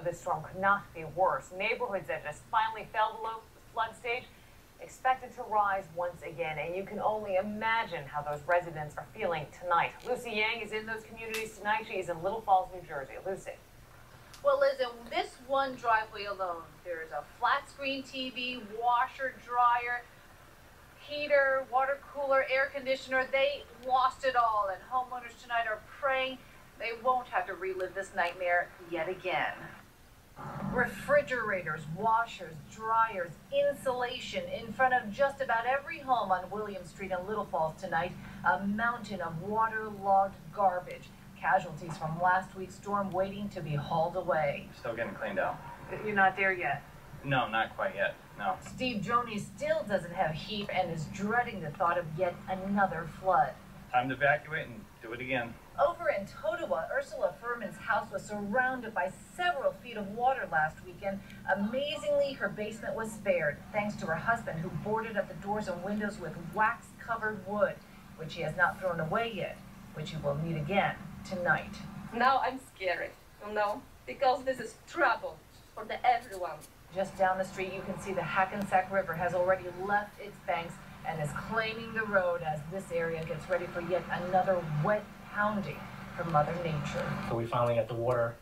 this storm could not be worse. Neighborhoods that just finally fell below flood stage expected to rise once again, and you can only imagine how those residents are feeling tonight. Lucy Yang is in those communities tonight. She is in Little Falls, New Jersey. Lucy. Well, Liz, in this one driveway alone, there's a flat screen TV, washer, dryer, heater, water cooler, air conditioner. They lost it all, and homeowners tonight are praying they won't have to relive this nightmare yet again. Refrigerators, washers, dryers, insulation in front of just about every home on William Street in Little Falls tonight. A mountain of waterlogged garbage. Casualties from last week's storm waiting to be hauled away. Still getting cleaned out. You're not there yet? No, not quite yet. No. Steve Droney still doesn't have heat and is dreading the thought of yet another flood. Time to evacuate and do it again. Over in Totowa, Ursula Furman's house was surrounded by several feet of water last weekend. Amazingly, her basement was spared, thanks to her husband, who boarded up the doors and windows with wax-covered wood, which he has not thrown away yet, which he will need again tonight. Now I'm scared, because this is trouble for everyone. Just down the street, you can see the Hackensack River has already left its banks and is claiming the road as this area gets ready for yet another wet pounding from Mother Nature. So we finally got the water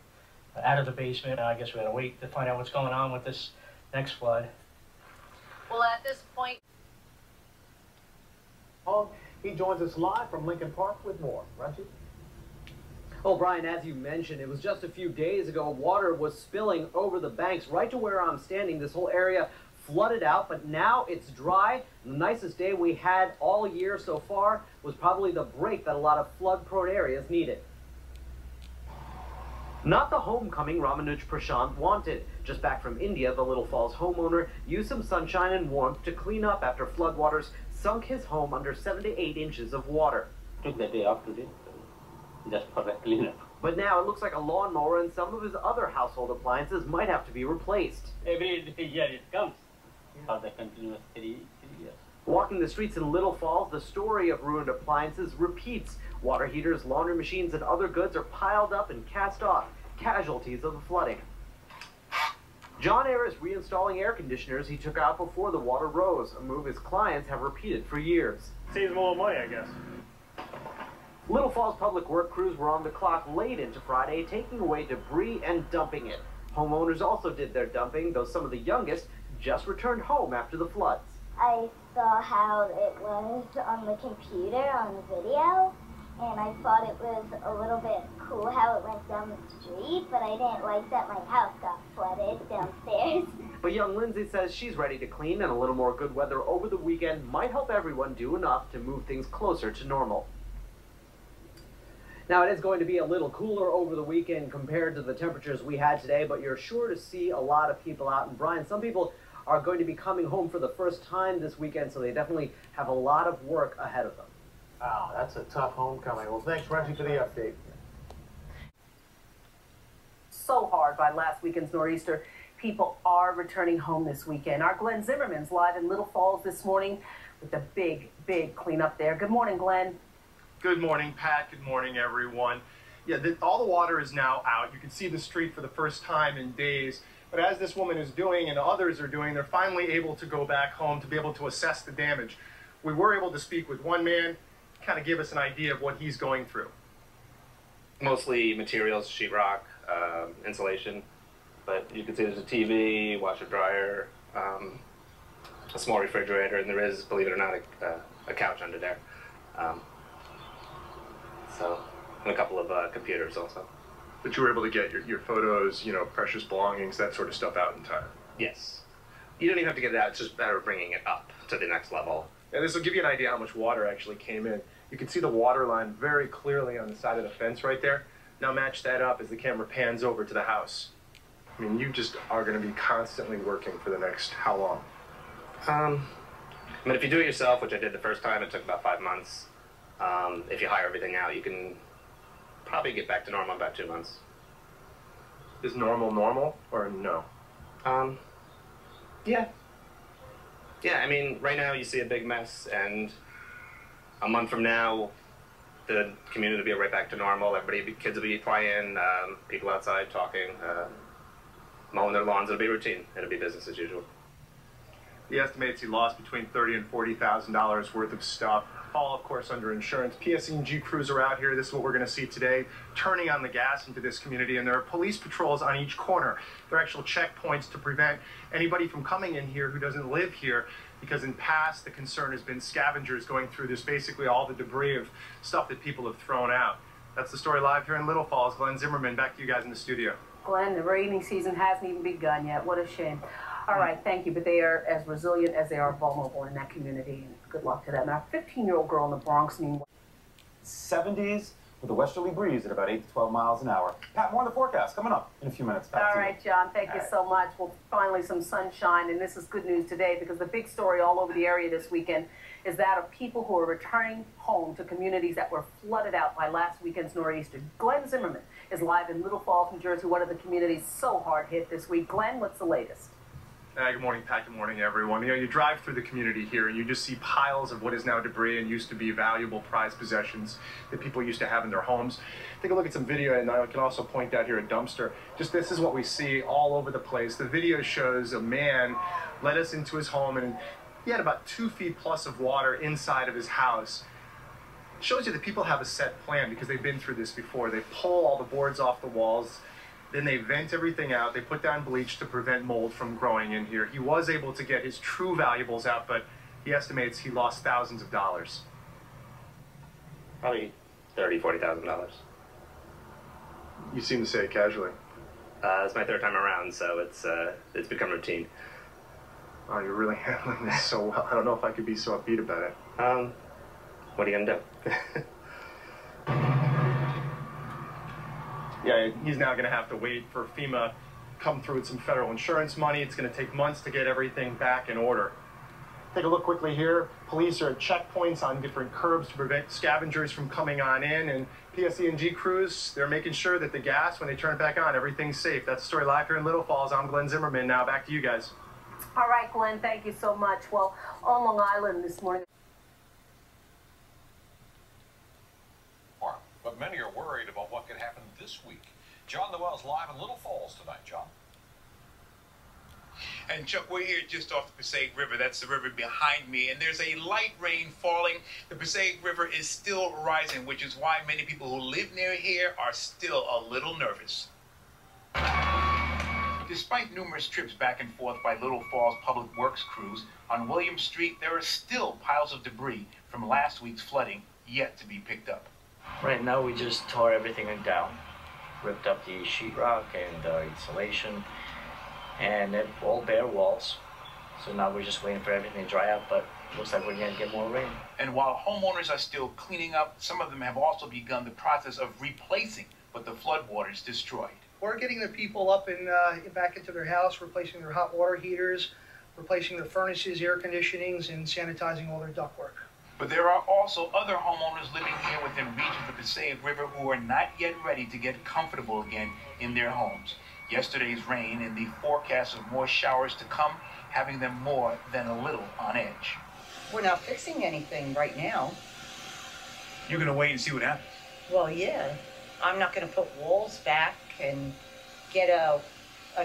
out of the basement. I guess we gotta wait to find out what's going on with this next flood. Well, at this point, he joins us live from Lincoln Park with more. Ranjit? Well, Brian, as you mentioned, it was just a few days ago, water was spilling over the banks right to where I'm standing. This whole area flooded out, but now it's dry. The nicest day we had all year so far was probably the break that a lot of flood-prone areas needed. Not the homecoming Ramanuj Prashant wanted. Just back from India, the Little Falls homeowner used some sunshine and warmth to clean up after floodwaters sunk his home under 7 to 8 inches of water. Took the day off today, just for the cleanup. But now it looks like a lawnmower and some of his other household appliances might have to be replaced. Every year it comes for the continuous 3 years. Walking the streets in Little Falls, the story of ruined appliances repeats. Water heaters, laundry machines, and other goods are piled up and cast off, casualties of the flooding. John Ayre is reinstalling air conditioners he took out before the water rose, a move his clients have repeated for years. Saves them a little money, I guess. Little Falls public work crews were on the clock late into Friday, taking away debris and dumping it. Homeowners also did their dumping, though some of the youngest just returned home after the floods. I saw how it was on the computer, on the video, and I thought it was a little bit cool how it went down the street, but I didn't like that my house got flooded downstairs. But young Lindsay says she's ready to clean, and a little more good weather over the weekend might help everyone do enough to move things closer to normal. Now, it is going to be a little cooler over the weekend compared to the temperatures we had today, but you're sure to see a lot of people out. And Brian, some people are going to be coming home for the first time this weekend, so they definitely have a lot of work ahead of them. Wow, that's a tough homecoming. Well, thanks, Ranjit, for the update. So hard by last weekend's nor'easter. People are returning home this weekend. Our Glenn Zimmerman's live in Little Falls this morning with the big cleanup there. Good morning, Glenn. Good morning, Pat. Good morning, everyone. Yeah, all the water is now out. You can see the street for the first time in days. But as this woman is doing and others are doing, they're finally able to go back home to be able to assess the damage. We were able to speak with one man, kind of give us an idea of what he's going through. Mostly materials, sheetrock, insulation. But you can see there's a TV, washer, dryer, a small refrigerator, and there is, believe it or not, a couch under there. And a couple of computers also. But you were able to get your photos, precious belongings, that sort of stuff out in time. Yes. You don't even have to get it out, it's just better bringing it up to the next level. And this will give you an idea how much water actually came in. You can see the water line very clearly on the side of the fence right there. Now match that up as the camera pans over to the house. I mean, you just are going to be constantly working for the next how long? I mean, if you do it yourself, which I did the first time, it took about 5 months. If you hire everything out, you can probably get back to normal in about 2 months. Is normal or no? Yeah. Yeah, I mean, right now you see a big mess, and a month from now, the community will be right back to normal. Kids will be playing, people outside talking. mowing their lawns. It'll be routine. It'll be business as usual. He estimates he lost between $30,000 and $40,000 worth of stuff. All, of course, under insurance. PSE&G crews are out here. This is what we're going to see today, turning on the gas into this community. And there are police patrols on each corner. There are actual checkpoints to prevent anybody from coming in here who doesn't live here, because in past, the concern has been scavengers going through this, basically all the debris of stuff that people have thrown out. That's the story live here in Little Falls. Glenn Zimmerman, back to you guys in the studio. Glenn, the rainy season hasn't even begun yet. What a shame. All right, thank you. But they are as resilient as they are vulnerable in that community. And good luck to them. Now, a 15-year-old girl in the Bronx, meanwhile. 70s with a westerly breeze at about 8 to 12 miles an hour. Pat, more on the forecast coming up in a few minutes. All right, John, thank you so much. Well, finally some sunshine, and this is good news today because the big story all over the area this weekend is that of people who are returning home to communities that were flooded out by last weekend's nor'easter. Glenn Zimmerman is live in Little Falls, New Jersey, one of the communities so hard hit this week. Glenn, what's the latest? Good morning, Pat. Good morning, everyone. You know, you drive through the community here and you just see piles of what is now debris and used to be valuable prized possessions that people used to have in their homes. Take a look at some video, and I can also point out here a dumpster. Just this is what we see all over the place. The video shows a man led us into his home, and he had about 2 feet plus of water inside of his house. It shows you that people have a set plan because they've been through this before. They pull all the boards off the walls. Then they vent everything out. They put down bleach to prevent mold from growing in here. He was able to get his true valuables out, but he estimates he lost thousands of dollars. Probably $30,000, $40,000. You seem to say it casually. It's my third time around, so it's become routine. Oh, you're really handling this so well. I don't know if I could be so upbeat about it. What are you gonna do? Yeah, he's now going to have to wait for FEMA to come through with some federal insurance money. It's going to take months to get everything back in order. Take a look quickly here. Police are at checkpoints on different curbs to prevent scavengers from coming on in. And PSE&G crews, they're making sure that the gas, when they turn it back on, everything's safe. That's the story live here in Little Falls. I'm Glenn Zimmerman. Now back to you guys. All right, Glenn, thank you so much. Well, on Long Island this morning. But many are worried about what could happen this week. John Noel's live in Little Falls tonight, John. And Chuck, we're here just off the Passaic River. That's the river behind me. And there's a light rain falling. The Passaic River is still rising, which is why many people who live near here are still a little nervous. Despite numerous trips back and forth by Little Falls Public Works crews, on William Street there are still piles of debris from last week's flooding yet to be picked up. Right now we just tore everything down, ripped up the sheetrock and insulation, and they're all bare walls. So now we're just waiting for everything to dry out, but looks like we're gonna get more rain. And while homeowners are still cleaning up, some of them have also begun the process of replacing what the floodwaters destroyed. We're getting the people up and back into their house, replacing their hot water heaters, replacing their furnaces, air conditionings, and sanitizing all their ductwork. But there are also other homeowners living here within reach of the Passaic River who are not yet ready to get comfortable again in their homes. Yesterday's rain and the forecast of more showers to come, having them more than a little on edge. We're not fixing anything right now. You're going to wait and see what happens? Well, yeah. I'm not going to put walls back and get a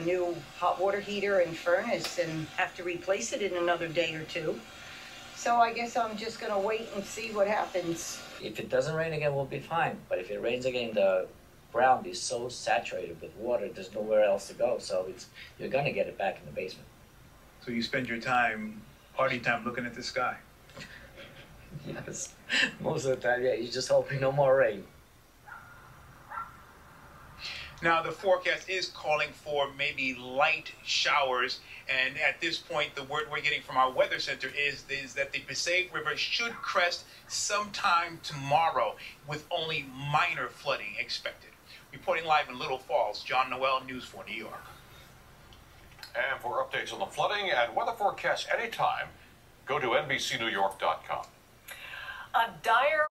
new hot water heater and furnace and have to replace it in another day or two. So I guess I'm just going to wait and see what happens. If it doesn't rain again, we'll be fine. But if it rains again, the ground is so saturated with water, there's nowhere else to go. So you're going to get it back in the basement. So you spend your time, party time, looking at the sky? Yes. Most of the time, yeah. You're just hoping no more rain. Now, the forecast is calling for maybe light showers, and at this point, the word we're getting from our weather center is that the Passaic River should crest sometime tomorrow, with only minor flooding expected. Reporting live in Little Falls, John Noel, News 4 New York. And for updates on the flooding and weather forecasts anytime, go to NBCNewYork.com. A dire